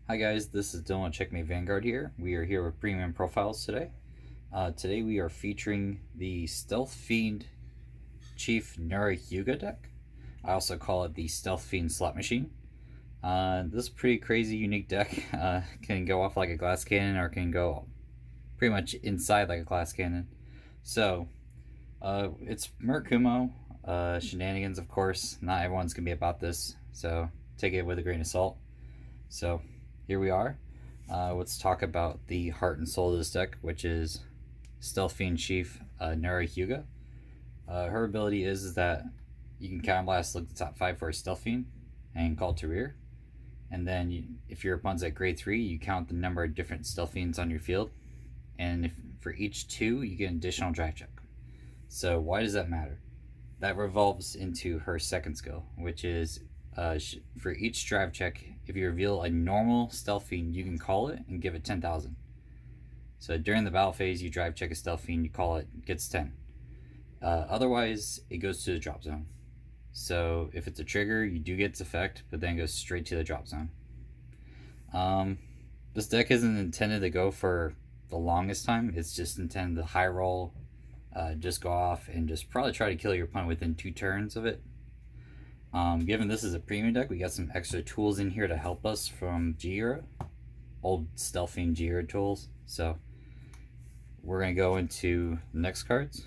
Hi guys, this is Dylan with Checkmate Vanguard here. We are here with premium profiles today. Today we are featuring the Stealth Fiend Chief Nura Hyouga deck. I also call it the Stealth Fiend Slot Machine. This is a pretty crazy, unique deck. Can go off like a glass cannon or can go pretty much inside like a glass cannon. So, it's Murakumo. Shenanigans, of course. Not everyone's going to be about this, so take it with a grain of salt. So, here we are. Let's talk about the heart and soul of this deck, which is Stealth Fiend Chief Nura Hyouga. Her ability is that you can counterblast, look at the top 5 for a Stealth Fiend, and call it to rear. And then if your opponent's at grade 3, you count the number of different Stealth Fiends on your field. And for each 2, you get an additional drive check. So why does that matter? That revolves into her second skill, which is for each drive check, if you reveal a normal Stealth Fiend, you can call it and give it 10,000. So during the battle phase, you drive check a Stealth Fiend, you call it, gets 10. Otherwise, it goes to the drop zone. So if it's a trigger, you do get its effect, but then it goes straight to the drop zone. This deck isn't intended to go for the longest time. It's just intended to high roll, just go off and just probably try to kill your opponent within 2 turns of it. Given this is a premium deck, we got some extra tools in here to help us from G-Era, old Stealth Fiend G-Era tools. So we're going to go into the next cards.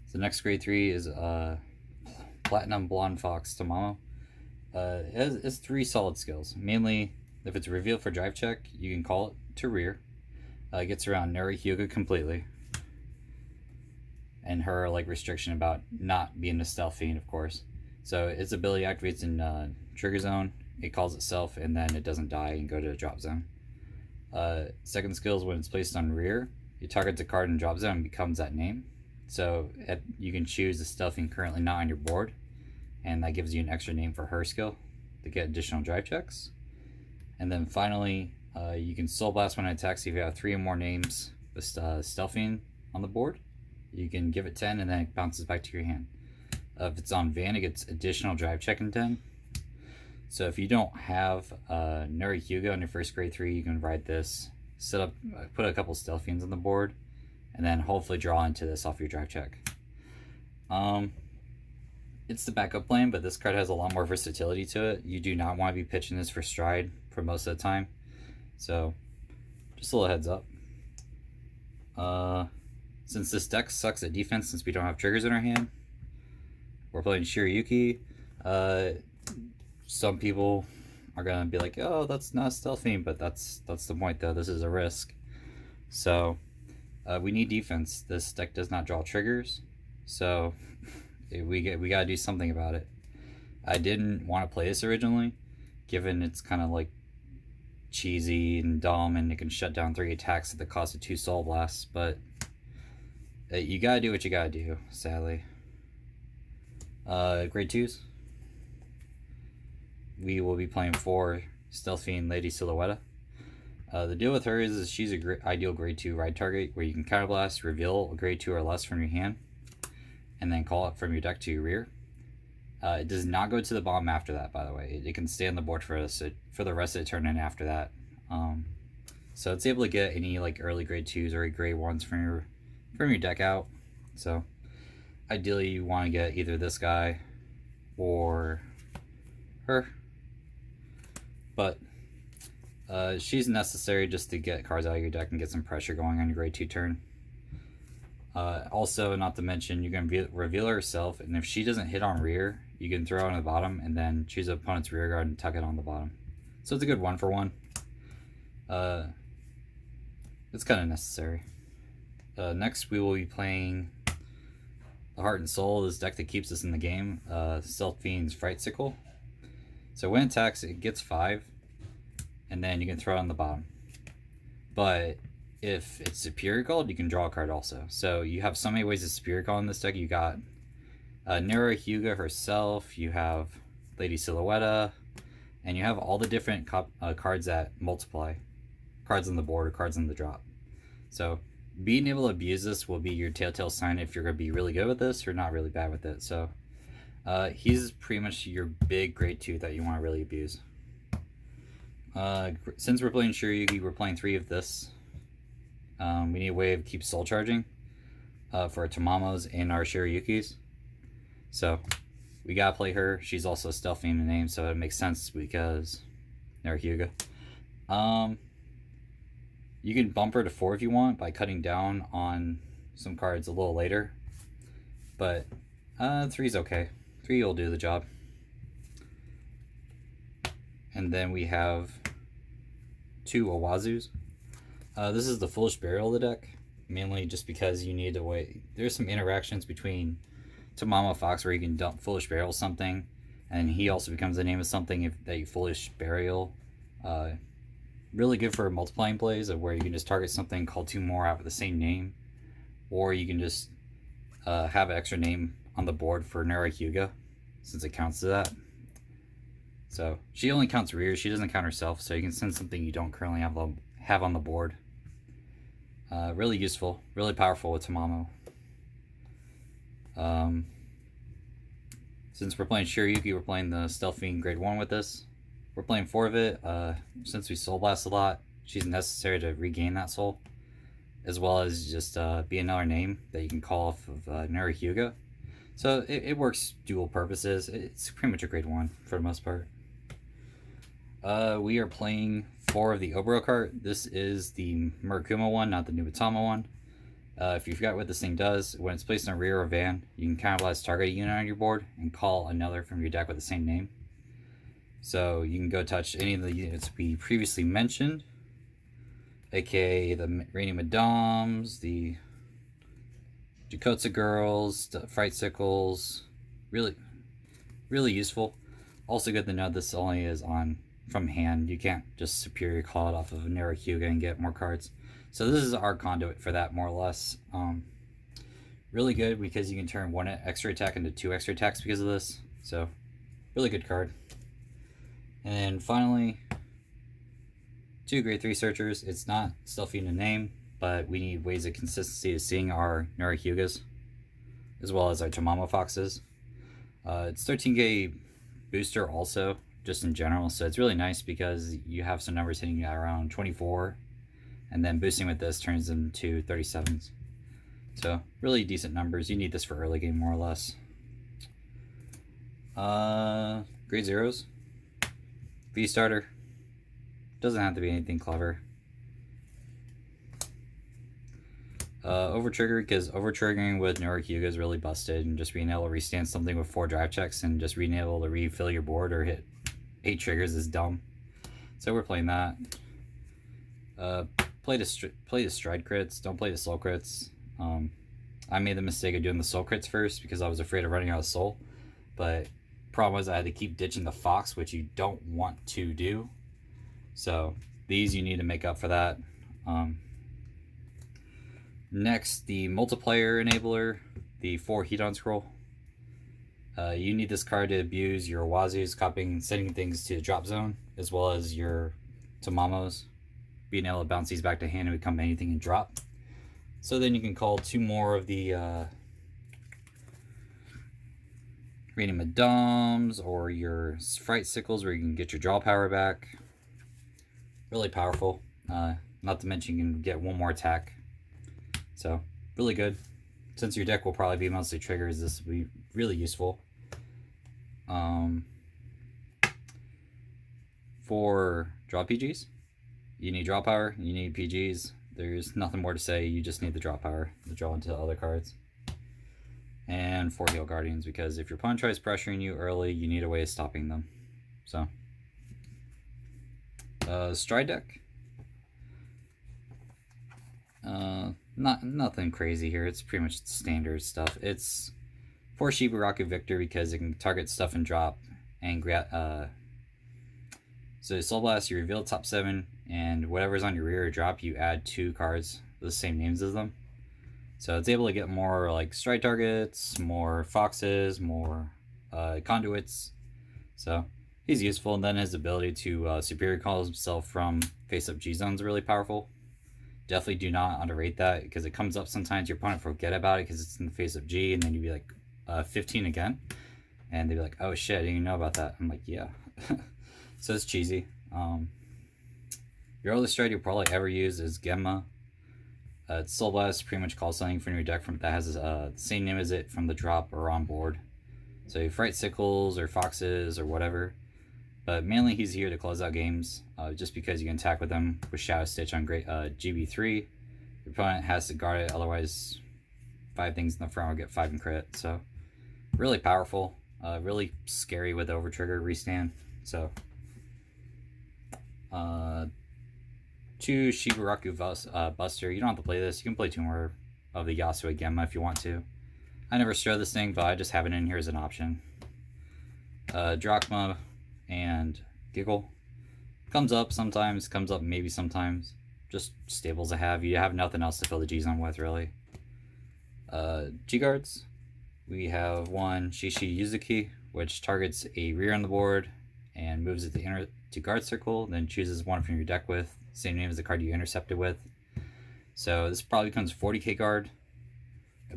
So next grade 3 is Platinum Blonde Fox Tamamo. It's 3 solid skills. Mainly, if it's revealed for drive check, you can call it to rear. It gets around Nura Hyouga completely. And her restriction about not being a Stealth Fiend, of course. So its ability activates in trigger zone, it calls itself, and then it doesn't die and go to the drop zone. Second skill is when it's placed on rear, it targets a card in drop zone and becomes that name. So you can choose a Stealth Fiend currently not on your board, and that gives you an extra name for her skill to get additional drive checks. And then finally, you can Soul Blast when it attacks if you have 3 or more names with Stealth Fiend on the board. You can give it 10 and then it bounces back to your hand. If it's on Van, it gets additional drive check in 10. So if you don't have Nura Hyouga on your first grade 3, you can ride this, set up, put a couple Stealth Fiends on the board, and then hopefully draw into this off your drive check. It's the backup plan, but this card has a lot more versatility to it. You do not want to be pitching this for stride for most of the time. So just a little heads up. Since this deck sucks at defense since we don't have triggers in our hand, we're playing Shiryuki. Some people are gonna be like, "Oh, that's not a Stealth Fiend," but that's the point, though. This is a risk, so we need defense. This deck does not draw triggers, so we gotta do something about it. I didn't want to play this originally, given it's kind of like cheesy and dumb, and it can shut down 3 attacks at the cost of 2 Soul Blasts. But you gotta do what you gotta do, sadly. Grade 2s. We will be playing 4 Stealth Fiend Lady Silhouette. The deal with her is she's a ideal grade 2 ride target where you can counterblast, reveal a grade 2 or less from your hand, and then call it from your deck to your rear. It does not go to the bottom after that, by the way. It can stay on the board for the rest of the turn and after that. So it's able to get any early grade 2s or grade 1s from your deck out. So ideally, you want to get either this guy or her, but she's necessary just to get cards out of your deck and get some pressure going on your grade 2 turn. Also, not to mention, you can reveal herself, and if she doesn't hit on rear, you can throw it on the bottom and then choose an opponent's rear guard and tuck it on the bottom. So it's a good 1-for-1. It's kind of necessary. Next, we will be playing the heart and soul of this deck that keeps us in the game, Stealth Fiend's Fright Sickle. So when it attacks, it gets 5, and then you can throw it on the bottom. But if it's Superior Called, you can draw a card also. So you have so many ways to Superior Call in this deck. You got Nura Hyouga herself, you have Lady Silhouette, and you have all the different cards that multiply. Cards on the board or cards on the drop. So being able to abuse this will be your telltale sign if you're going to be really good with this or not really bad with it. So he's pretty much your big grade 2 that you want to really abuse. Since we're playing Shiryuki, we're playing 3 of this. We need a way to keep soul charging for our Tamamos and our Shiryukis. So we gotta play her. She's also a Stealth Fiend in name, so it makes sense because Nura Hyouga. You can bump her to 4 if you want by cutting down on some cards a little later. But 3's okay. 3 will do the job. And then we have 2 Owazus. This is the Foolish Burial of the deck, mainly just because you need to wait. There's some interactions between Tamamo Fox where you can dump Foolish Burial something, and he also becomes the name of something that you Foolish Burial. Really good for multiplying plays of where you can just target something, call 2 more out with the same name, or you can just have an extra name on the board for Nura Hyouga, since it counts to that. So she only counts rear, she doesn't count herself, so you can send something you don't currently have on the board. Really useful, really powerful with Tamamo. Since we're playing Shiryuki, we're playing the Stealth Fiend Grade 1 with this. We're playing 4 of it. Since we Soul Blast a lot, she's necessary to regain that soul, as well as just be another name that you can call off of Nura Hyouga. So it works dual purposes. It's pretty much a Grade 1 for the most part. We are playing 4 of the Oboro cart. This is the Murakumo one, not the Nubatama one. If you forgot what this thing does, when it's placed on rear or van, you can cannibalize target unit on your board and call another from your deck with the same name. So you can go touch any of the units we previously mentioned, aka the Rainy Madams, the Jakotsu Girls, the Fright Sickles. Really, really useful. Also good to know this only is on from hand. You can't just superior call it off of a Nura Hyouga and get more cards. So this is our conduit for that, more or less. Really good because you can turn 1 extra attack into 2 extra attacks because of this. So really good card. And then finally, 2 Grade 3 Searchers. It's not Stealth Fiend in name, but we need ways of consistency of seeing our Nura Hyugas, as well as our Tamamo Foxes. It's 13k booster also, just in general, so it's really nice because you have some numbers hitting at around 24, and then boosting with this turns them to 37s. So really decent numbers. You need this for early game, more or less. Grade 0s. V-Starter. Doesn't have to be anything clever. Over-trigger, because over-triggering with Nura Hyouga is really busted, and just being able to restand something with 4 drive checks and just being able to refill your board or hit 8 triggers is dumb. So we're playing that. Play the stride crits, don't play the soul crits. I made the mistake of doing the soul crits first because I was afraid of running out of soul, but problem was I had to keep ditching the fox, which you don't want to do. So these you need to make up for that. Next, the multiplayer enabler, the 4 Heat-on Scroll. You need this card to abuse your Owazus, copying, sending things to the drop zone, as well as your Tamamos, being able to bounce these back to hand and become anything and drop. So then you can call 2 more of the Rainy Madams or your Fright Sickles, where you can get your draw power back. Really powerful. Not to mention you can get 1 more attack. So really good. Since your deck will probably be mostly triggers, this will be really useful. For draw PGs, you need draw power, you need PGs. There's nothing more to say, you just need the draw power to draw into other cards. And 4 Heal Guardians, because if your opponent tries pressuring you early, you need a way of stopping them. So stride deck. Nothing crazy here. It's pretty much standard stuff. It's 4 Shibaraku Victor because it can target stuff and drop and so Soul Blast, you reveal top 7, and whatever's on your rear or drop, you add 2 cards with the same names as them. So it's able to get more like stride targets, more foxes, more conduits. So he's useful, and then his ability to superior call himself from face-up G-zones is really powerful. Definitely do not underrate that, because it comes up sometimes, your opponent forget about it because it's in the face-up G, and then you'd be like 15 again, and they'd be like, oh shit, I didn't even know about that. I'm like, yeah. So it's cheesy. Your other strat you'll probably ever use is Gemma. It's Soul Blast, pretty much call something from your deck that has the same name as it from the drop or on board. So you Fright Sickles or Foxes or whatever. But mainly he's here to close out games, just because you can attack with him with Shadow Stitch on GB3. Your opponent has to guard it, otherwise 5 things in the front will get 5 in crit. So really powerful, really scary with overtrigger restand. So 2 Shibaraku Buster. You don't have to play this. You can play 2 more of the Yasue Gemma if you want to. I never show this thing, but I just have it in here as an option. Drachma and Giggle. Comes up sometimes, comes up maybe sometimes. Just stables to have. You have nothing else to fill the G's on with, really. G-Guards. We have one Shishi Yuzuki, which targets a rear on the board and moves it to guard circle, then chooses one from your deck with same name as the card you intercepted with. So this probably becomes 40k guard,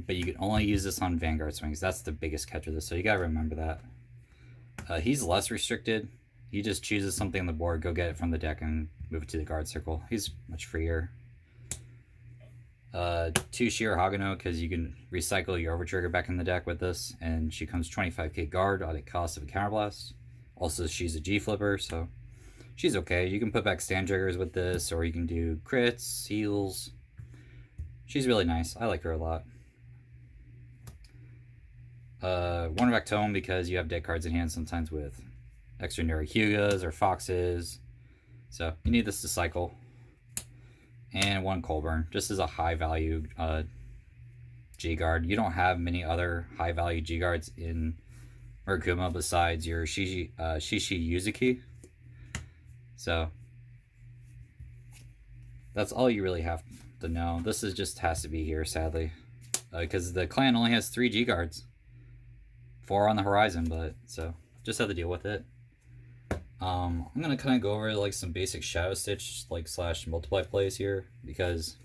but you can only use this on Vanguard swings. That's the biggest catch of this, so you gotta remember that. He's less restricted. He just chooses something on the board, go get it from the deck, and move it to the guard circle. He's much freer. 2 Shiro Hagano, because you can recycle your overtrigger back in the deck with this, and she comes 25k guard at the cost of a counterblast. Also, she's a G flipper, so she's okay. You can put back stand triggers with this, or you can do crits, heals. She's really nice. I like her a lot. One back tome, because you have dead cards in hand sometimes with extra Nura Hyougas or Foxes. So you need this to cycle. And 1 Colburn, just as a high value G-Guard. You don't have many other high value G-Guards in Murakumo besides your Shishi Yuzuki. So that's all you really have to know. This is just has to be here, sadly, because the clan only has 3 G-Guards. 4 on the horizon, but so just have to deal with it. I'm gonna kind of go over like some basic Shadow Stitch / multiply plays here, because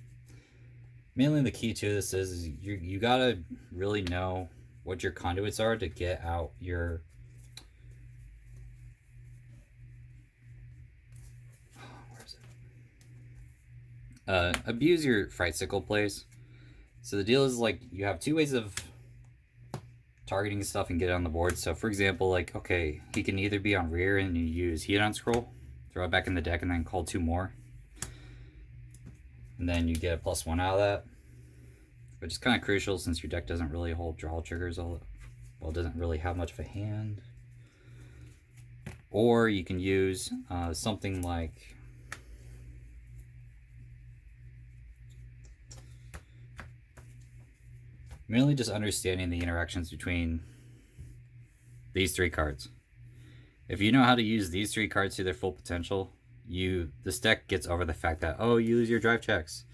mainly the key to this is you gotta really know what your conduits are to get out your abuse your Fright Sickle plays. So the deal is, like, you have 2 ways of targeting stuff and get it on the board. So for example, like, okay, he can either be on rear and you use Heat on Scroll, throw it back in the deck, and then call 2 more, and then you get a +1 out of that, which is kind of crucial since your deck doesn't really hold draw triggers well, it doesn't really have much of a hand. Or you can use something like mainly just understanding the interactions between these 3 cards. If you know how to use these 3 cards to their full potential, this deck gets over the fact that, oh, you lose your drive checks.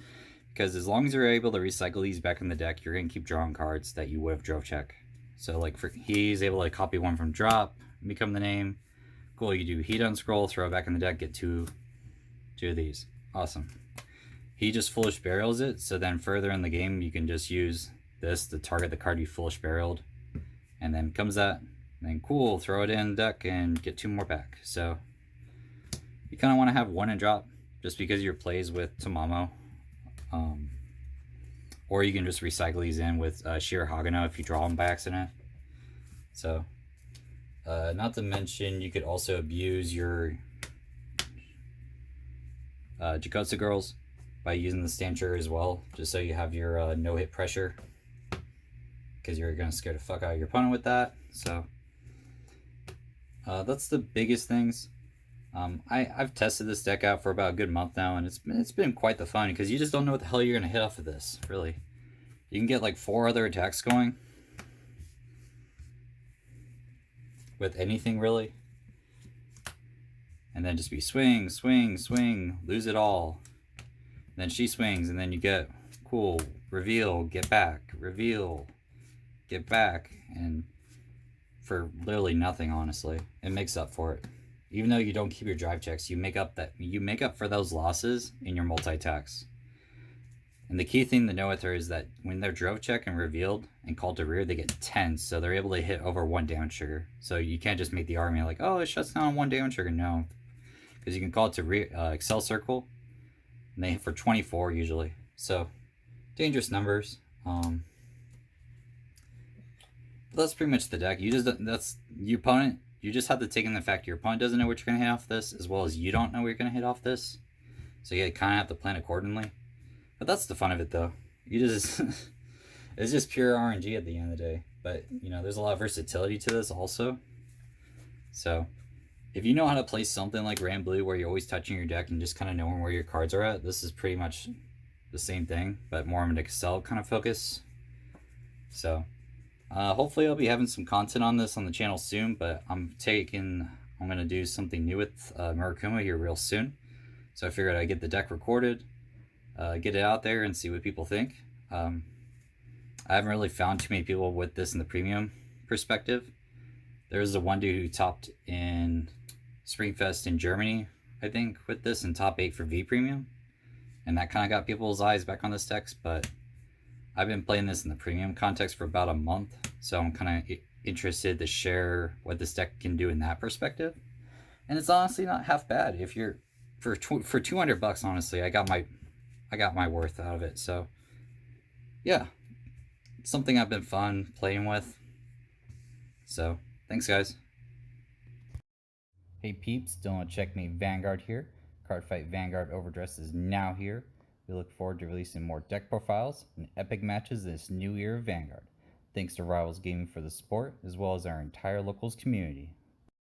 Because as long as you're able to recycle these back in the deck, you're going to keep drawing cards that you would have drove check. So like he's able to copy 1 from drop, become the name. Cool, you do Heat on Scroll, throw it back in the deck, get 2 of these. Awesome. He just Foolish Burials it, so then further in the game you can just use this to target the card you Foolish Burialed, and then comes that, and then cool, throw it in the deck and get 2 more back. So you kind of want to have 1 and drop, just because of your plays with Tamamo. Or you can just recycle these in with Shiro Hagano if you draw them by accident. So not to mention, you could also abuse your Jakotsu Girls by using the stand trigger as well, just so you have your no hit pressure, because you're going to scare the fuck out of your opponent with that. So that's the biggest things. I've tested this deck out for about a good month now, and it's been quite the fun, because you just don't know what the hell you're going to hit off of this, really. You can get like 4 other attacks going with anything, really. And then just be swing, swing, swing, lose it all. And then she swings, and then you get, cool, reveal, get back, reveal, get back. And for literally nothing, honestly. It makes up for it. Even though you don't keep your drive checks, you make up for those losses in your multi-attacks. And the key thing to know with her is that when they're drove check and revealed and called to rear, they get 10, so they're able to hit over 1 damage trigger. So you can't just make the army like, oh, it shuts down on 1 damage trigger. No, because you can call it to rear, Excel Circle, and they hit for 24 usually. So dangerous numbers. That's pretty much the deck. You just that's your opponent. You just have to take in the fact your opponent doesn't know what you're gonna hit off this, as well as you don't know what you're gonna hit off this. So you kind of have to plan accordingly. But that's the fun of it, though. You just it's just pure RNG at the end of the day. But you know, there's a lot of versatility to this also. So if you know how to play something like Ram Blue, where you're always touching your deck and just kind of knowing where your cards are at, this is pretty much the same thing, but more of an Excel kind of focus. So hopefully I'll be having some content on this on the channel soon, but I'm going to do something new with Murakumo here real soon. So I figured I'd get the deck recorded, get it out there, and see what people think. I haven't really found too many people with this in the premium perspective. There's the one dude who topped in Springfest in Germany, I think, with this, and top 8 for V Premium. And that kind of got people's eyes back on this deck, but I've been playing this in the premium context for about a month, so I'm kind of interested to share what this deck can do in that perspective. And it's honestly not half bad. If you're for $200, honestly, I got my worth out of it. So yeah, it's something I've been fun playing with. So thanks, guys. Hey peeps, still on Checkmate Vanguard here. Cardfight Vanguard overdress is now here. We look forward to releasing more deck profiles and epic matches this new year of Vanguard. Thanks to Rivals Gaming for the support, as well as our entire locals community.